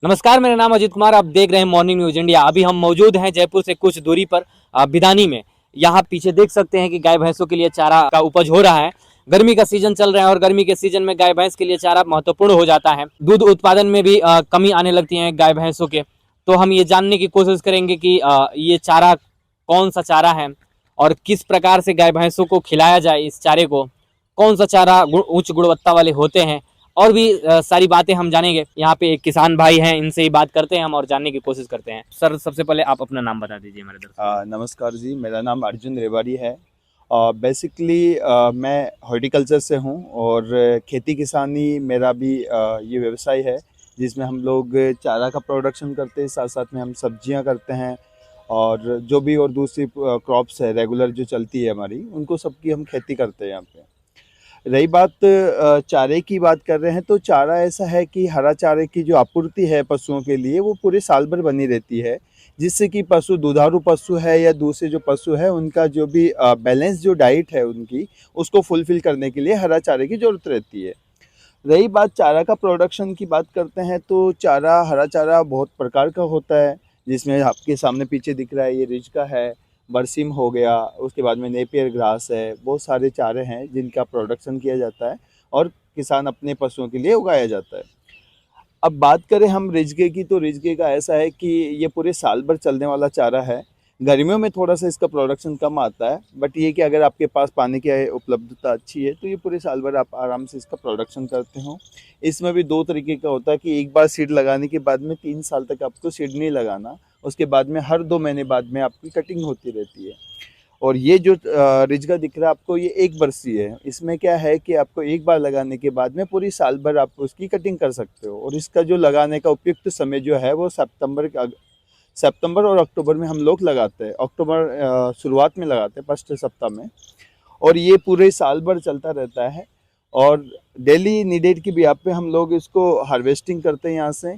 नमस्कार, मेरा नाम अजित कुमार। आप देख रहे हैं मॉर्निंग न्यूज इंडिया। अभी हम मौजूद हैं जयपुर से कुछ दूरी पर बिदानी में। यहाँ पीछे देख सकते हैं कि गाय भैंसों के लिए चारा का उपज हो रहा है। गर्मी का सीजन चल रहा है और गर्मी के सीजन में गाय भैंस के लिए चारा महत्वपूर्ण हो जाता है। दूध उत्पादन में भी कमी आने लगती है गाय भैंसों के। तो हम ये जानने की कोशिश करेंगे कि ये चारा कौन सा चारा है और किस प्रकार से गाय भैंसों को खिलाया जाए। इस चारे को कौन सा चारा उच्च गुणवत्ता वाले होते हैं और भी सारी बातें हम जानेंगे। यहाँ पे एक किसान भाई हैं, इनसे ही बात करते हैं हम और जानने की कोशिश करते हैं। सर, सबसे पहले आप अपना नाम बता दीजिए मेरे दर्शकों नमस्कार जी, मेरा नाम अर्जुन रेवाड़ी है। बेसिकली मैं हॉर्टिकल्चर से हूँ और खेती किसानी मेरा भी ये व्यवसाय है, जिसमें हम लोग चारा का प्रोडक्शन करते हैं, साथ साथ में हम सब्जियाँ करते हैं और जो भी और दूसरी क्रॉप्स है रेगुलर जो चलती है हमारी, उनको सबकी हम खेती करते हैं यहाँ पे। रही बात चारे की बात कर रहे हैं, तो चारा ऐसा है कि हरा चारे की जो आपूर्ति है पशुओं के लिए वो पूरे साल भर बनी रहती है, जिससे कि पशु दुधारू पशु है या दूसरे जो पशु है उनका जो भी बैलेंस जो डाइट है उनकी, उसको फुलफिल करने के लिए हरा चारे की ज़रूरत रहती है। रही बात चारा का प्रोडक्शन की बात करते हैं, तो चारा हरा चारा बहुत प्रकार का होता है, जिसमें आपके सामने पीछे दिख रहा है ये रिज का है, बरसिम हो गया, उसके बाद में नेपियर ग्रास है। बहुत सारे चारे हैं जिनका प्रोडक्शन किया जाता है और किसान अपने पशुओं के लिए उगाया जाता है। अब बात करें हम रिजके की, तो रिजके का ऐसा है कि ये पूरे साल भर चलने वाला चारा है। गर्मियों में थोड़ा सा इसका प्रोडक्शन कम आता है, बट ये कि अगर आपके पास पानी की उपलब्धता अच्छी है तो ये पूरे साल भर आप आराम से इसका प्रोडक्शन करते हो। इसमें भी दो तरीके का होता है कि एक बार सीड लगाने के बाद में 3 साल तक आपको सीड नहीं लगाना, उसके बाद में हर 2 महीने बाद में आपकी कटिंग होती रहती है। और ये जो रिजगा दिख रहा है आपको, ये एक बरसी है। इसमें क्या है कि आपको एक बार लगाने के बाद में पूरी साल भर आप उसकी कटिंग कर सकते हो। और इसका जो लगाने का उपयुक्त समय जो है वो सितंबर और अक्टूबर में हम लोग लगाते हैं। अक्टूबर शुरुआत में लगाते हैं, फर्स्ट सप्ताह में। और ये पूरे साल भर चलता रहता है। और डेली नीडेड की बिहाफ पे हम लोग इसको हार्वेस्टिंग करते हैं यहाँ से।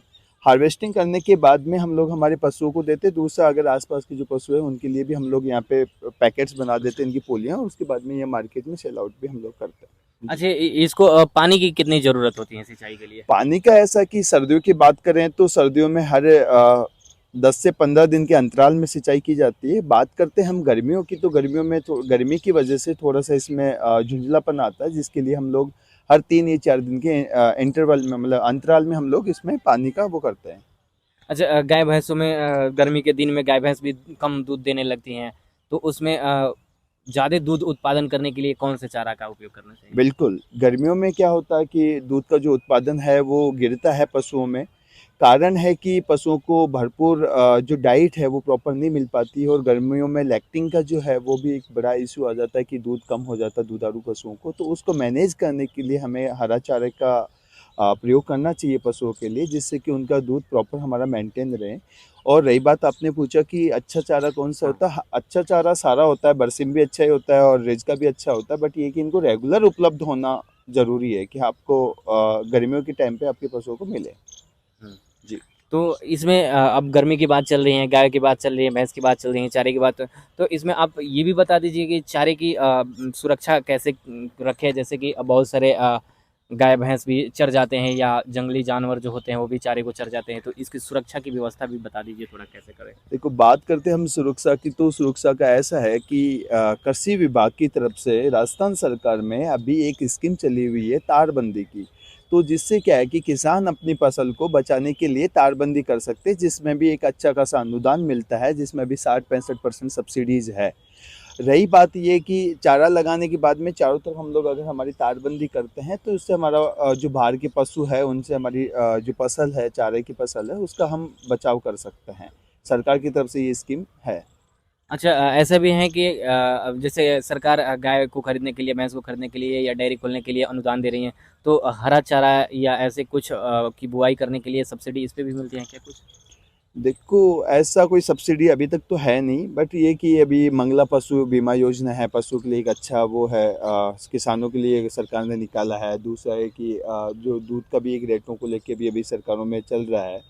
हार्वेस्टिंग करने के बाद में हम लोग हमारे पशुओं को देते हैं। दूसरा, अगर आसपास के जो पशु है उनके लिए भी हम लोग यहाँ पे पैकेट्स बना देते हैं इनकी पोलियाँ, और उसके बाद में ये मार्केट में सेल आउट भी हम लोग करते हैं। जी। अच्छा, इसको पानी की कितनी जरूरत होती है सिंचाई के लिए? पानी का ऐसा कि सर्दियों की बात करें तो सर्दियों में हर 10 से 15 दिन के अंतराल में सिंचाई की जाती है। बात करते हैं हम गर्मियों की, तो गर्मियों में तो गर्मी की वजह से थोड़ा सा इसमें झुंझलापन आता है, जिसके लिए हम लोग हर 3 या 4 दिन के इंटरवल में, मतलब अंतराल में हम लोग इसमें पानी का वो करते हैं। अच्छा, गाय भैंसों में गर्मी के दिन में गाय भैंस भी कम दूध देने लगती हैं, तो उसमें ज्यादा दूध उत्पादन करने के लिए कौन से चारा का उपयोग करना चाहिए? बिल्कुल, गर्मियों में क्या होता है कि दूध का जो उत्पादन है वो गिरता है पशुओं में। कारण है कि पशुओं को भरपूर जो डाइट है वो प्रॉपर नहीं मिल पाती है, और गर्मियों में लैक्टिंग का जो है वो भी एक बड़ा इश्यू आ जाता है कि दूध कम हो जाता है दुधारू पशुओं को। तो उसको मैनेज करने के लिए हमें हरा चारे का प्रयोग करना चाहिए पशुओं के लिए, जिससे कि उनका दूध प्रॉपर हमारा मेंटेन रहे। और रही बात, आपने पूछा कि अच्छा चारा कौन सा होता है, अच्छा चारा सारा होता है, बरसिम भी अच्छा ही होता है और रिज का भी अच्छा होता है, बट ये कि इनको रेगुलर उपलब्ध होना ज़रूरी है कि आपको गर्मियों के टाइम पे आपके पशुओं को मिले। हम्म। जी। तो इसमें अब गर्मी की बात चल रही है, गाय की बात चल रही है, भैंस की बात चल रही है, चारे की बात। तो इसमें आप ये भी बता दीजिए कि चारे की सुरक्षा कैसे रखें। जैसे कि अब बहुत सारे गाय भैंस भी चर जाते हैं या जंगली जानवर जो होते हैं वो भी चारे को चर जाते हैं, तो इसकी सुरक्षा की व्यवस्था भी बता दीजिए थोड़ा, कैसे करें? देखो, बात करते हैं हम सुरक्षा की, तो सुरक्षा का ऐसा है कि कृषि विभाग की तरफ से राजस्थान सरकार में अभी एक स्कीम चली हुई है तारबंदी की। तो जिससे क्या है कि किसान अपनी फसल को बचाने के लिए तारबंदी कर सकते हैं, जिसमें भी एक अच्छा खासा अनुदान मिलता है, जिसमें भी 60-65% सब्सिडीज है। रही बात ये कि चारा लगाने के बाद में चारों तरफ हम लोग अगर हमारी तारबंदी करते हैं, तो इससे हमारा जो बाहर के पशु है उनसे हमारी जो फसल है, चारे की फसल है, उसका हम बचाव कर सकते हैं। सरकार की तरफ से ये स्कीम है। अच्छा, ऐसा भी है कि अब जैसे सरकार गाय को खरीदने के लिए, भैंस को खरीदने के लिए या डेयरी खोलने के लिए अनुदान दे रही है, तो हरा चारा या ऐसे कुछ की बुआई करने के लिए सब्सिडी इस पे भी मिलती है क्या कुछ? देखो, ऐसा कोई सब्सिडी अभी तक तो है नहीं, बट ये कि अभी मंगला पशु बीमा योजना है, पशु के लिए एक अच्छा वो है, किसानों के लिए सरकार ने निकाला है। दूसरा है कि जो दूध का भी एक रेटों को लेके भी अभी सरकारों में चल रहा है।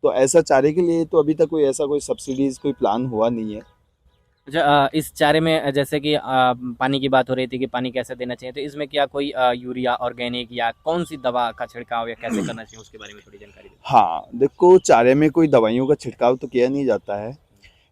तो ऐसा चारे के लिए तो अभी तक कोई ऐसा कोई सब्सिडीज कोई प्लान हुआ नहीं है। अच्छा, इस चारे में जैसे कि पानी की बात हो रही थी कि पानी कैसे देना चाहिए, तो इसमें क्या कोई यूरिया ऑर्गेनिक या कौन सी दवा का छिड़काव या कैसे करना चाहिए उसके बारे में थोड़ी जानकारी दें। हाँ, देखो चारे में कोई दवाइयों का छिड़काव तो किया नहीं जाता है।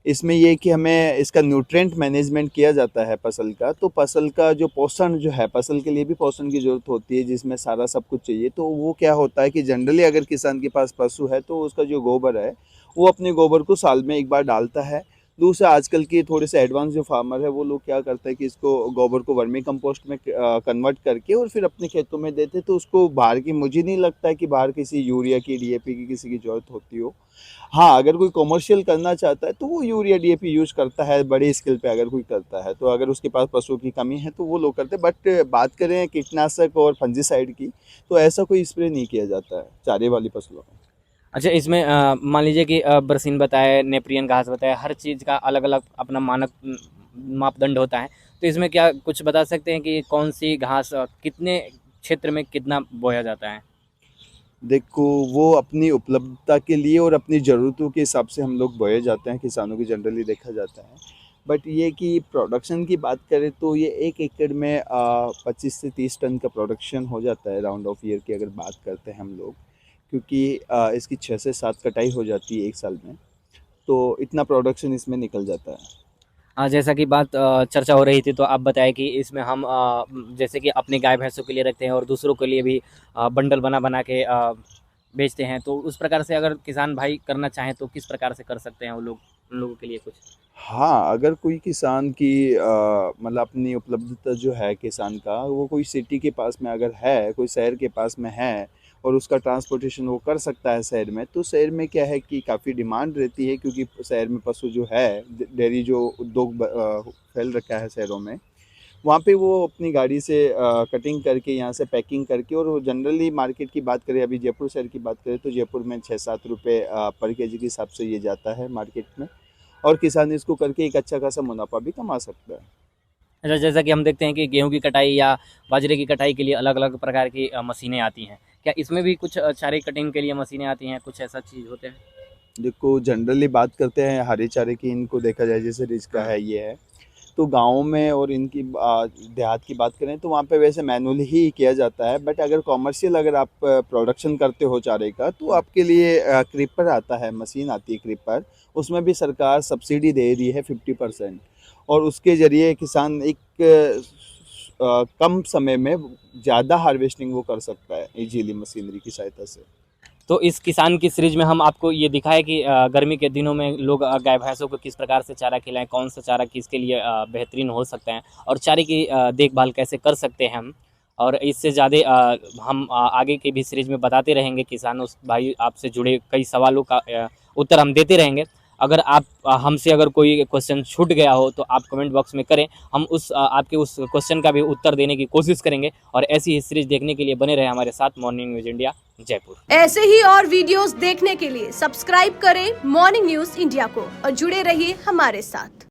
इसमें ये है कि हमें इसका न्यूट्रिएंट मैनेजमेंट किया जाता है फसल का, तो फसल का जो पोषण जो है, फसल के लिए भी पोषण की ज़रूरत होती है जिसमें सारा सब कुछ चाहिए। तो वो क्या होता है कि जनरली अगर किसान के पास पशु है तो उसका जो गोबर है, वो अपने गोबर को साल में 1 बार डालता है। दूसरा आजकल के थोड़े से एडवांस जो फार्मर है वो लोग क्या करते हैं कि इसको गोबर को वर्मी कंपोस्ट में कन्वर्ट करके और फिर अपने खेतों में देते, तो उसको बाहर की मुझे नहीं लगता है कि बाहर किसी यूरिया की, डीएपी की किसी की ज़रूरत होती हो। हाँ, अगर कोई कमर्शियल करना चाहता है तो वो यूरिया डीएपी यूज़ करता है, बड़े स्केल पे अगर कोई करता है, तो अगर उसके पास पशुओं की कमी है तो वो लोग करते हैं। बट बात करें कीटनाशक और फंजीसाइड की, तो ऐसा कोई स्प्रे नहीं किया जाता है चारे वाली फसलों में। अच्छा, इसमें मान लीजिए कि बरसीन बताए, नेपियन घास बताए, हर चीज़ का अलग-अलग अपना मानक मापदंड होता है। तो इसमें क्या कुछ बता सकते हैं कि कौन-सी घास कितने क्षेत्र में कितना बोया जाता है? देखो, वो अपनी उपलब्धता के लिए और अपनी ज़रूरतों के हिसाब से हम लोग बोए जाते हैं, किसानों की जनरली देखा जाता है। बट ये कि प्रोडक्शन की बात करें तो ये 1 एकड़ में 25 से 30 टन का प्रोडक्शन हो जाता है राउंड ऑफ ईयर की अगर बात करते हैं हम लोग। क्योंकि इसकी 6 से 7 कटाई हो जाती है 1 साल में, तो इतना प्रोडक्शन इसमें निकल जाता है। जैसा कि बात चर्चा हो रही थी, तो आप बताएँ कि इसमें हम जैसे कि अपने गाय भैंसों के लिए रखते हैं और दूसरों के लिए भी बंडल बना-बना के बेचते हैं। तो उस प्रकार से अगर किसान भाई करना चाहें तो किस प्रकार से कर सकते हैं वो लोग? उन लोगों के लिए कुछ? हाँ, अगर कोई किसान की मतलब अपनी उपलब्धता जो है किसान का, वो कोई सिटी के पास में अगर है, कोई शहर के पास में है और उसका ट्रांसपोर्टेशन वो कर सकता है शहर में, तो शहर में क्या है कि काफ़ी डिमांड रहती है क्योंकि शहर में पशु जो है, डेयरी जो उद्योग फैल रखा है शहरों में, वहाँ पे वो अपनी गाड़ी से कटिंग करके यहाँ से पैकिंग करके और जनरली मार्केट की बात करें, अभी जयपुर शहर की बात करें तो जयपुर में 6-7 रुपये पर केजी के हिसाब से ये जाता है मार्केट में और किसान इसको करके एक अच्छा खासा मुनाफा भी कमा सकता है। अच्छा, जैसा कि हम देखते हैं कि गेहूँ की कटाई या बाजरे की कटाई के लिए अलग-अलग प्रकार की मशीनें आती हैं। क्या इसमें भी कुछ चारे कटिंग के लिए मशीनें आती हैं? कुछ ऐसा चीज़ होते हैं? देखो जनरली बात करते हैं हरे चारे की, इनको देखा जाए जैसे रिच का हाँ। है ये है, तो गाँव में और इनकी देहात की बात करें तो वहाँ पे वैसे मैनुअली ही किया जाता है। बट अगर कॉमर्शियल अगर आप प्रोडक्शन करते हो चारे का तो आपके लिए क्रीपर आता है, मशीन आती है क्रीपर, उसमें भी सरकार सब्सिडी दे रही है 50% और उसके ज़रिए किसान एक कम समय में ज़्यादा हार्वेस्टिंग वो कर सकता है ईज़िली मशीनरी की सहायता से। तो इस किसान की सीरीज में हम आपको ये दिखाए कि गर्मी के दिनों में लोग गाय भैंसों को किस प्रकार से चारा खिलाएं, कौन सा चारा किसके लिए बेहतरीन हो सकता है और चारे की देखभाल कैसे कर सकते हैं हम। और इससे ज़्यादा हम आगे की भी सीरीज में बताते रहेंगे, किसानों भाई आपसे जुड़े कई सवालों का उत्तर हम देते रहेंगे। अगर आप हमसे अगर कोई क्वेश्चन छूट गया हो तो आप कमेंट बॉक्स में करें, हम उस आपके उस क्वेश्चन का भी उत्तर देने की कोशिश करेंगे। और ऐसी ही सीरीज देखने के लिए बने रहे हमारे साथ मॉर्निंग न्यूज़ इंडिया जयपुर। ऐसे ही और वीडियोस देखने के लिए सब्सक्राइब करें मॉर्निंग न्यूज इंडिया को और जुड़े रहिए हमारे साथ।